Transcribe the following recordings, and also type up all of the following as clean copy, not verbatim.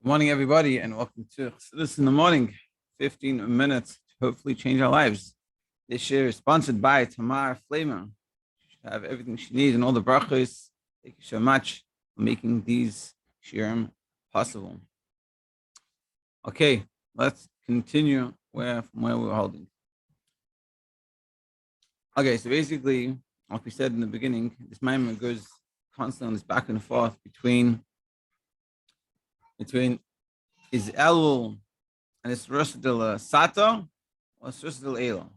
Good morning, everybody, and welcome to this in the morning. 15 minutes to hopefully change our lives. This year is sponsored by Tamar Flamer. She should have everything she needs and all the brachos. Thank you so much for making these shirim possible. Okay, let's continue from where we were holding. Okay, so basically, like we said in the beginning, this maimon goes constantly on this back and forth between is Elul and it's Rosh Sato or Rosh Elul?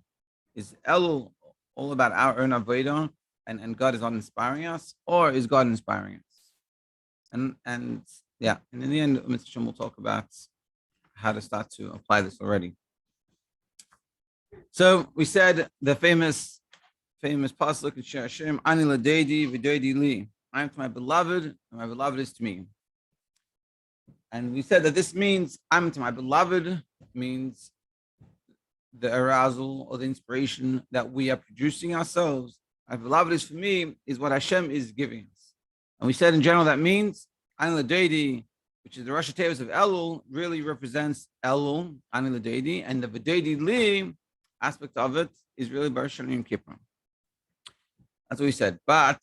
Is Elul all about our own avodah and God is not inspiring us, or is God inspiring us? And in the end, Mr. Shem will talk about how to start to apply this already. So we said the famous pasuk in Shir Hashem, Ani Ledodi v'Ledodi li. I am to my beloved, and my beloved is to me. And we said that this means I'm to my beloved, means the arousal or the inspiration that we are producing ourselves. My beloved is for me, is what Hashem is giving us. And we said in general that means Ani Ledodi, which is the Rosh Hashanah of Elul, really represents Elul, Ani Ledodi, and the Ledodi li aspect of it is really Rosh Hashanah and Kippur. That's what we said. But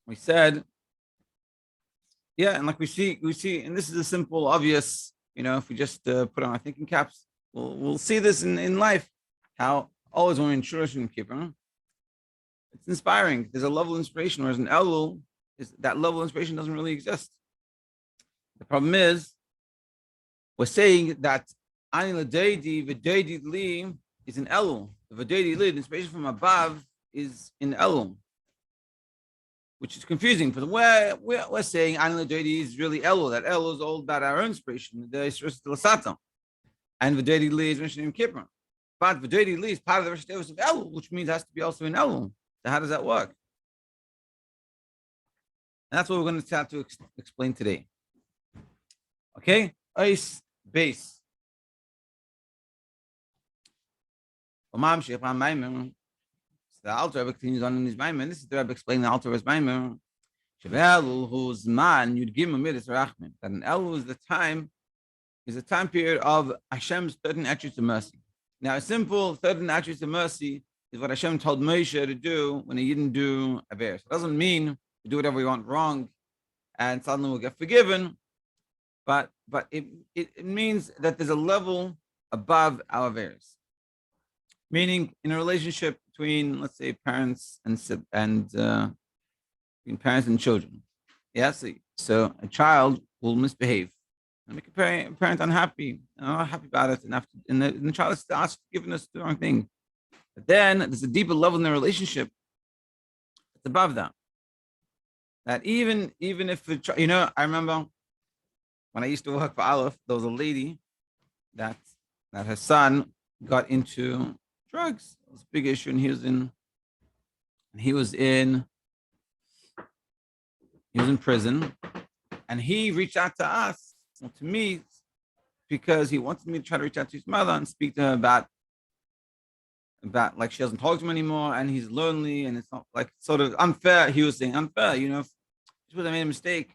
we said, yeah, and like we see, and this is a simple, obvious, if we just put on our thinking caps, we'll see this in life, how always when we're in Shorosh and Kippur, it's inspiring. There's a level of inspiration, whereas in Elul, that level of inspiration doesn't really exist. The problem is, we're saying that Ani Ledodi v'Ledodi li is in Elul. The Ledodi li, the inspiration from above, is in Elul, which is confusing because we're saying Ani Ledodi is really Elul, that Elul is all about our own inspiration, the Rosh Hashanah, and Ledodi li is mentioned in Kippur. But Ledodi li is part of the Rosh Hashanah of Elul, which means it has to be also in Elul. So how does that work? And that's what we're going to start to explain today. Okay, Ice base. The Alter Rebbe continues on in his Maimon. This is the Rebbe explaining the Alter Rebbe's Maimon. Elul, whose man you'd give him midas rachmin. That in Elul is a time period of Hashem's 13 attributes of mercy. Now, a simple 13 attributes of mercy is what Hashem told Moshe to do when he didn't do avodah. It doesn't mean we do whatever we want wrong and suddenly we'll get forgiven, but it means that there's a level above our avodah. Meaning, in a relationship between, let's say, parents and between parents and children, yes. So a child will misbehave and make a parent unhappy, not happy about it, and the child is asked forgiveness to the wrong thing. But then there's a deeper level in the relationship that's above that. That even if I remember when I used to work for Aleph, there was a lady that her son got into drugs. It was a big issue, and he was in prison, and he reached out to us, to me, because he wanted me to try to reach out to his mother and speak to her about like she doesn't talk to him anymore, and he's lonely, and it's not like sort of unfair. He was saying unfair, because I made a mistake.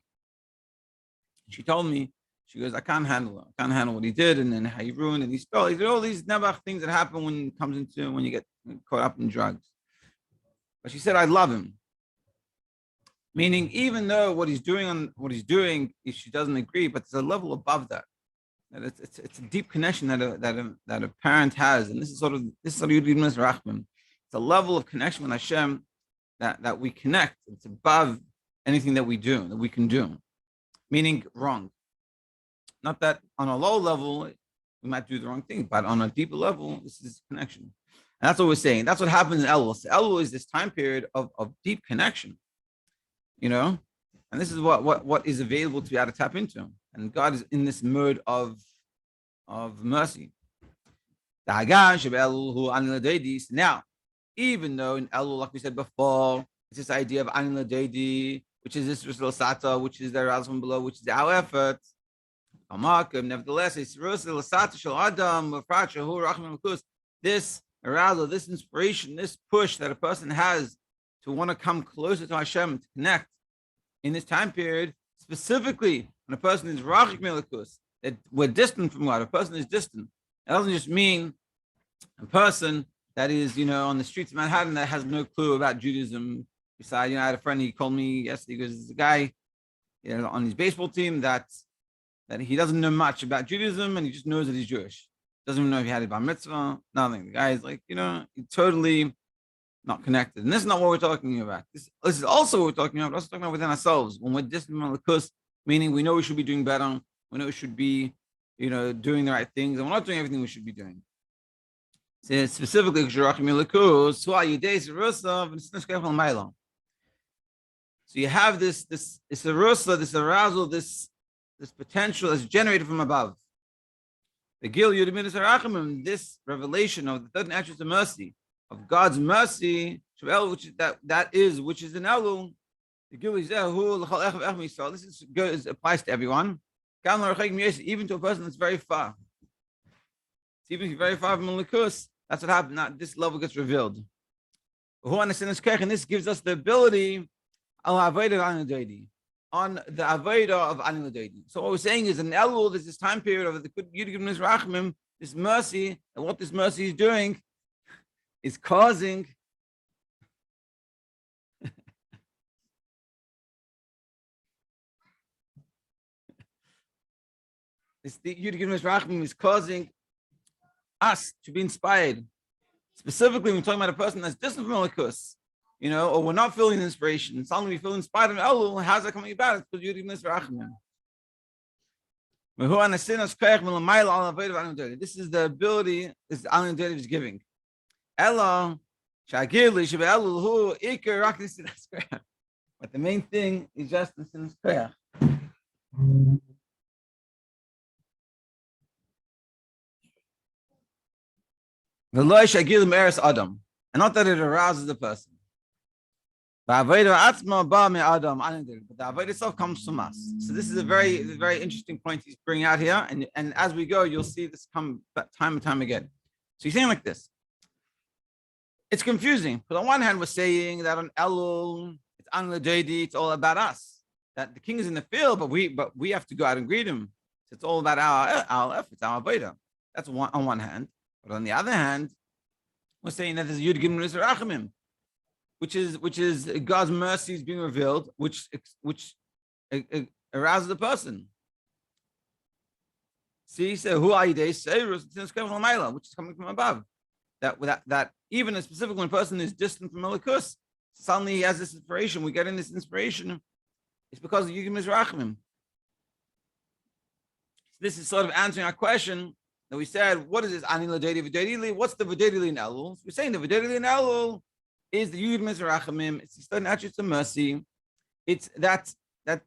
She told me, she goes, I can't handle what he did, and then how he ruined and he spilled. He did all these nebuch things that happen when you get caught up in drugs. But she said, I love him. Meaning, even though what he's doing, if she doesn't agree, but there's a level above that. It's a deep connection that a parent has, and this is sort of Yudin Rachman. It's a level of connection with Hashem that we connect. It's above anything that we can do. Meaning wrong. Not that on a low level, we might do the wrong thing, but on a deeper level, this is connection. And that's what we're saying. That's what happens in Elul. So Elul is this time period of deep connection, and this is what is available to be able to tap into. And God is in this mode of mercy. Now, even though in Elul, like we said before, it's this idea of Ani Ledodi, which is this Rosh Hashanah, which is the arousal from below, which is our effort. Nevertheless, it's this arousal, this inspiration, this push that a person has to want to come closer to Hashem, to connect in this time period, Specifically, when a person is rachik milikus, that we're distant from God. A person is distant. It doesn't just mean a person that is, on the streets of Manhattan that has no clue about Judaism. Besides, I had a friend, he called me yesterday, because there's a guy, on his baseball team that he doesn't know much about Judaism, and he just knows that he's Jewish. Doesn't even know if he had a bar mitzvah, nothing. The guy is like, he's totally not connected. And this is not what we're talking about. This is also what we're talking about. We're also talking about within ourselves. When we're distant from Malakus, meaning we know we should be doing better. We know we should be, doing the right things, and we're not doing everything we should be doing. So specifically, so you have this arousal, this potential that's generated from above. The Gil Yudiminis Arachamim, this revelation of the third attributes of mercy, of God's mercy, which is in Elul. The Gil is this applies to everyone, even to a person that's very far. Even if you're very far from Malakus, that's what happened. Not this level gets revealed. And this gives us the ability on the avodah of Ledodi. So what we're saying is, in Elul, there's this time period of the Yud Rachmim, this mercy, and what this mercy is doing is causing this Yud Rachmim is causing us to be inspired. Specifically, when we're talking about a person that's distant from Malakus, or we're not feeling inspiration, suddenly we feel inspired in Elul. How's that coming about? It's because Yud Rachmim. This is the ability this Alan Ledodi is giving. But the main thing is just the sin's prayer. And not that it arouses the person. But the avodah itself comes from us. So this is a very, very interesting point he's bringing out here. And as we go, you'll see this come time and time again. So he's saying like this. It's confusing. Because on one hand, we're saying that on Elul, it's on Ledodi, it's all about us. That the king is in the field, but we have to go out and greet him. So it's all about our efforts, our avodah. That's on one hand. But on the other hand, we're saying that there's Yud Gimel Rachamim, which is God's mercy is being revealed, which arouses the person. See, so who are they? Which is coming from above. That even a specific when a person is distant from Malakus, suddenly he has this inspiration. We get in this inspiration. It's because of Yud Gimel Rachamim. This is sort of answering our question. Now we said, what is this? Ani Ledodi Vododi Li? What's the Vododi Li in Elul? We're saying the Vododi Li in Elul is the Yud Rachamim. It's the certain attributes of mercy. It's it's a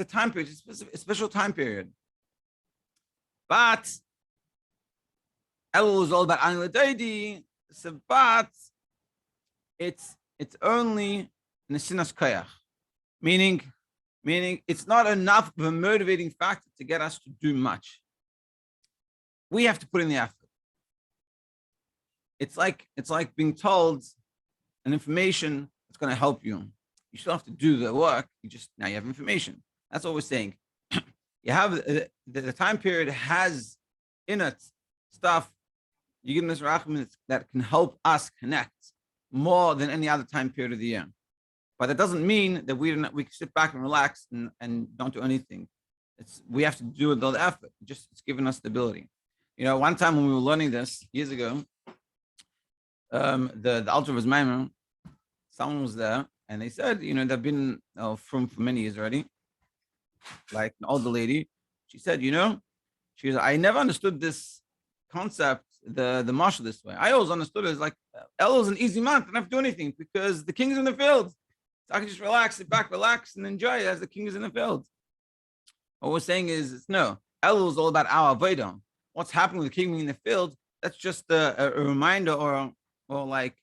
time period. It's a special time period. But Elul is all about Ani Ledodi. So, but it's only Nesinas Koyach, meaning it's not enough of a motivating factor to get us to do much. We have to put in the effort. It's like being told an information that's going to help you. You still have to do the work. Now you have information. That's what we're saying. You have the time period has in it stuff. You give this rachman that can help us connect more than any other time period of the year. But that doesn't mean that we can sit back and relax and don't do anything. We have to do it with the effort. It's giving us the ability. One time when we were learning this years ago, the altar was Maimer. Someone was there, and they said, they've been from for many years already. Like an older lady, she said, I never understood this concept, the marshal this way. I always understood it as like Elul is an easy month. I don't have to do anything because the king is in the field. So I can just sit back, relax, and enjoy it as the king is in the field. What we're saying is, no, Elul is all about our avodah. What's happening with the king in the field, that's just a reminder or like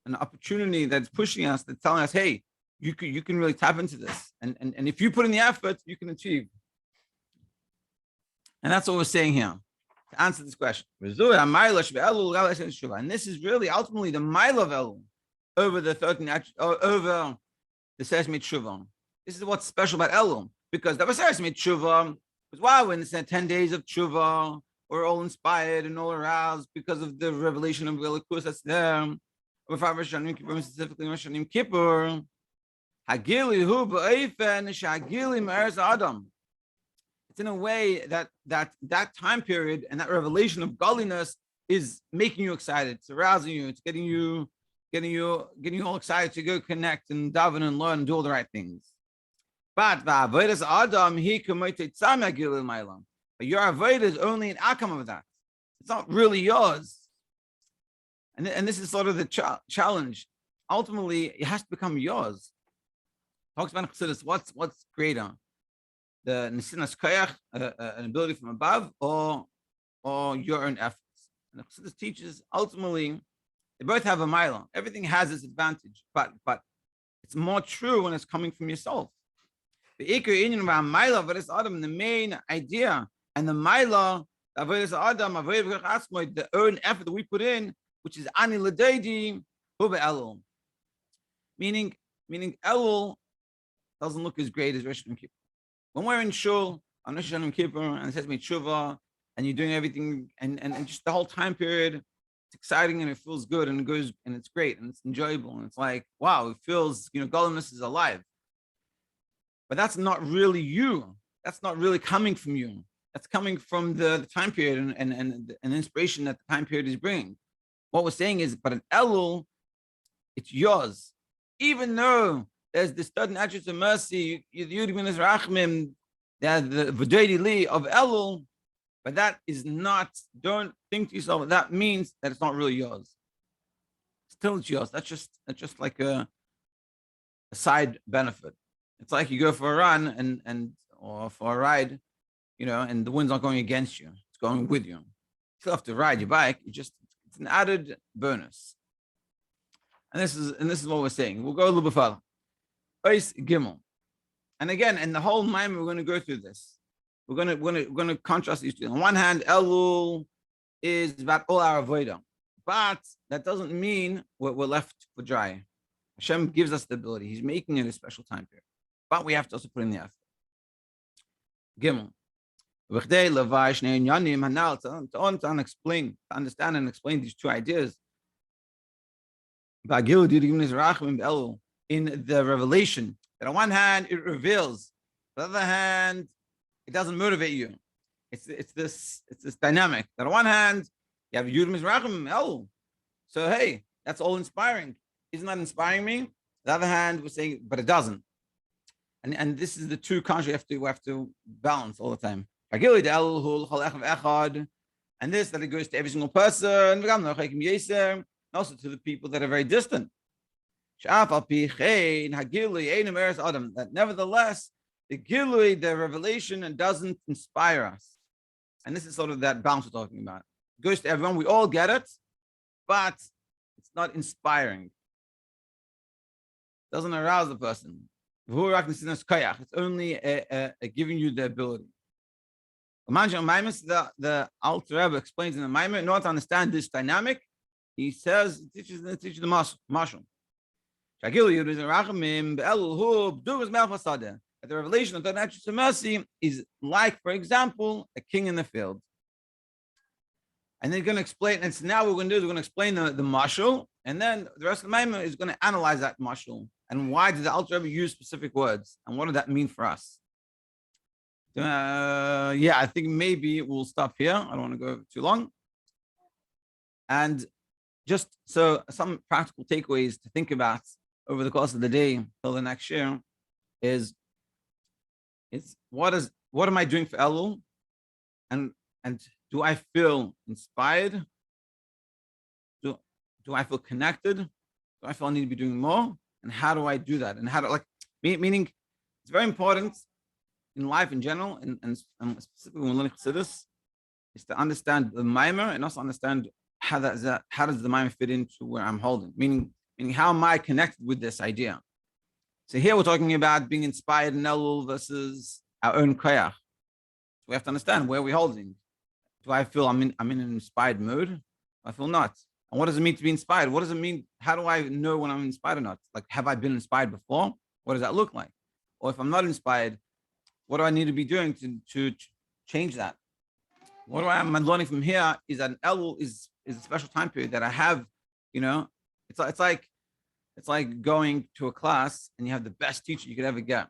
an opportunity that's pushing us, that's telling us, hey, you can really tap into this. And if you put in the effort, you can achieve. And that's what we're saying here to answer this question. And this is really ultimately the mile of Elul over the 13 over the Sesame Shuvah. This is what's special about Elul. because the Vasaris made tshuva. Because wow, when it's 10 days of tshuva, we're all inspired and all aroused because of the revelation of Elikus that's there. Specifically, Rosh Hashanah Kippur. Hagili hu ba'efen shagili me'eres Adam. It's in a way that time period and that revelation of godliness is making you excited. It's arousing you. It's getting you all excited to go connect and daven and learn and do all the right things. But avodas Adam he committed some hagili ma'elam. But your avodah is only an outcome of that. It's not really yours. And this is sort of the challenge. Ultimately, it has to become yours. Talks about Chassidus, what's greater? The Nesinas Koyach, an ability from above, or your own efforts. And Chassidus teaches, ultimately, they both have a mila. Everything has its advantage, but it's more true when it's coming from yourself. The Iker Inyan about mila, avodas Adam, the main idea, and the mila, avodas Adam, the own effort that we put in, which is ani Ledodi, Elul. Meaning Elul doesn't look as great as Rosh Hashanah Kippur. When we're in shul on Rosh Hashanah Kippur and it says me tshuva and you're doing everything and just the whole time period, it's exciting and it feels good and it goes and it's great and it's enjoyable and it's like wow, it feels godliness is alive. But that's not really you. That's not really coming from you. That's coming from the time period and inspiration that the time period is bringing. What we're saying is, but an Elul, it's yours. Even though there's the sudden attributes of mercy, the Ledodi li of Elul, but that is not, don't think to yourself, that means that it's not really yours. Still it's yours. That's just like a side benefit. It's like you go for a run or for a ride, and the wind's not going against you. It's going with you. You still have to ride your bike. It's an added bonus. And this is what we're saying. We'll go a little bit further. Ois Gimel. And again, in the whole Maimon, we're going to go through this. We're going to contrast these two. On one hand, Elul is about all our avodah, but that doesn't mean we're left for dry. Hashem gives us the ability. He's making it a special time period, but we have to also put in the effort. Gimel. To understand and explain these two ideas. In the revelation, that on one hand it reveals, on the other hand it doesn't motivate you. It's this dynamic. That on one hand you have Yud Mizrachim Elul, so hey, that's all inspiring. Isn't that inspiring me? On the other hand, we're saying, but it doesn't. And this is the two concepts we have to balance all the time. And this that it goes to every single person, and also to the people that are very distant. That nevertheless, the Gilui, the revelation, doesn't inspire us. And this is sort of that balance we're talking about. It goes to everyone, we all get it, but it's not inspiring. It doesn't arouse the person. It's only giving you the ability. The Alter Rebbe explains in the Maimon, in order to understand this dynamic, he says, it teaches the Mashal. The revelation of the attributes of mercy is like, for example, a king in the field. And they're going to explain, and so now what we're going to do is we're going to explain the mashal, and then the rest of the Maimon is going to analyze that mashal. And why did the Alter Rebbe use specific words? And what did that mean for us? I think maybe we'll stop here. I don't want to go too long. And just so some practical takeaways to think about over the course of the day till the next year is what am I doing for Elul? And do I feel inspired? Do I feel connected? Do I feel I need to be doing more? And how do I do that? And how do meaning it's very important in life in general, and specifically when learning Chassidus, is to understand the Maimer and also understand how does the Maimer fit into where I'm holding? Meaning how am I connected with this idea? So here we're talking about being inspired in Elul versus our own koyach. We have to understand where we're holding. Do I feel I'm in an inspired mood? I feel not. And what does it mean to be inspired? What does it mean? How do I know when I'm inspired or not? Like, have I been inspired before? What does that look like? Or if I'm not inspired, what do I need to be doing to change that? What I'm learning from here is that Elul is a special time period that I have, it's like going to a class and you have the best teacher you could ever get.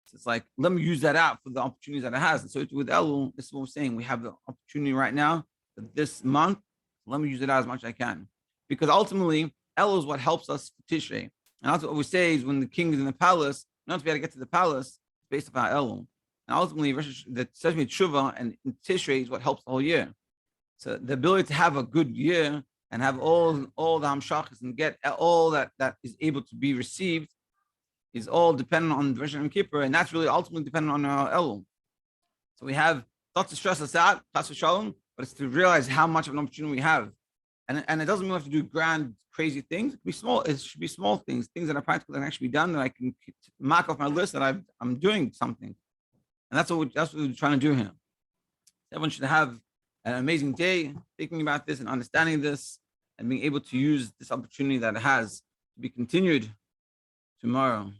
So it's like, let me use that out for the opportunities that it has. And so with Elul, this is what we're saying. We have the opportunity right now this month. Let me use it out as much as I can. Because ultimately, Elul is what helps us for Tishrei. And that's what we say is when the king is in the palace, not to be able to get to the palace, it's based upon Elul. And ultimately, the Seshmi Tshuva and Tishrei is what helps the whole year. So the ability to have a good year and have all the Hamshachas and get all that is able to be received is all dependent on Rosh Hashanah Kippur, and that's really ultimately dependent on our Elul. So we have not to stress us out, but it's to realize how much of an opportunity we have. And it doesn't mean we have to do grand, crazy things. It should be small. It should be small things that are practical that can actually be done, that I can mark off my list that I'm doing something. And that's what we're trying to do here. Everyone should have an amazing day thinking about this and understanding this and being able to use this opportunity that it has to be continued tomorrow.